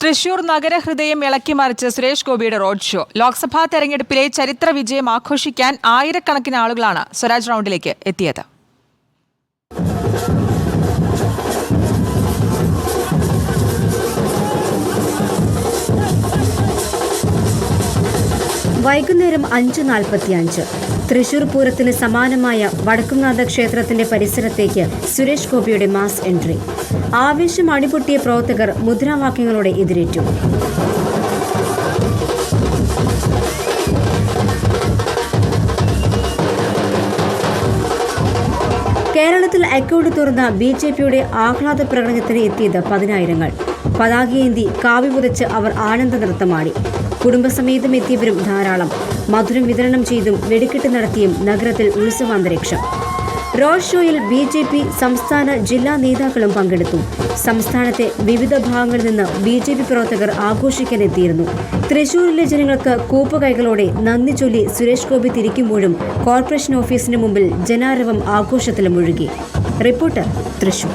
തൃശൂർ നഗരഹൃദയം ഇളക്കിമറിച്ച് സുരേഷ് ഗോപിയുടെ road show. Lok Sabha തെരഞ്ഞെടുപ്പിലെ ചരിത്ര വിജയം ആഘോഷിക്കാൻ ആയിരക്കണക്കിന് ആളുകളാണ് സ്വരാജ് റൗണ്ടിലേക്ക് എത്തിയത്. വൈകുന്നേരം 5:45 തൃശൂർ പൂരത്തിന് സമാനമായ വടക്കുംനാഥ ക്ഷേത്രത്തിന്റെ പരിസരത്തേക്ക് സുരേഷ് ഗോപിയുടെ മാസ് എൻട്രി. ആവേശം അണിപൊട്ടിയ പ്രവർത്തകർ മുദ്രാവാക്യങ്ങളോടെ എതിരേറ്റു. കേരളത്തിൽ അക്കൗണ്ട് തുറന്ന BJPയുടെ ആഹ്ലാദ പ്രകടനത്തിന് എത്തിയത് പതിനായിരങ്ങൾ. പതാകയേന്തി കാവി പുതച്ച് അവർ ആനന്ദ നൃത്തമാടി. കുടുംബസമേതം എത്തിയവരും ധാരാളം. മധുരം വിതരണം ചെയ്തും വെടിക്കെട്ട് നടത്തിയും നഗരത്തിൽ ഉത്സവാന്തരീക്ഷം. റോഡ് ഷോയിൽ BJP സംസ്ഥാന ജില്ലാ നേതാക്കളും പങ്കെടുത്തു. സംസ്ഥാനത്തെ വിവിധ ഭാഗങ്ങളിൽ നിന്ന് BJP പ്രവർത്തകർ ആഘോഷിക്കാനെത്തിയിരുന്നു. തൃശൂരിലെ ജനങ്ങൾക്ക് കൂപ്പുകൈകളോടെ നന്ദി ചൊല്ലി സുരേഷ് ഗോപി തിരിക്കുമ്പോഴും കോർപ്പറേഷൻ ഓഫീസിന് മുമ്പിൽ ജനാരവം ആഘോഷത്തിൽ മുഴുകി. റിപ്പോർട്ടർ, തൃശൂർ.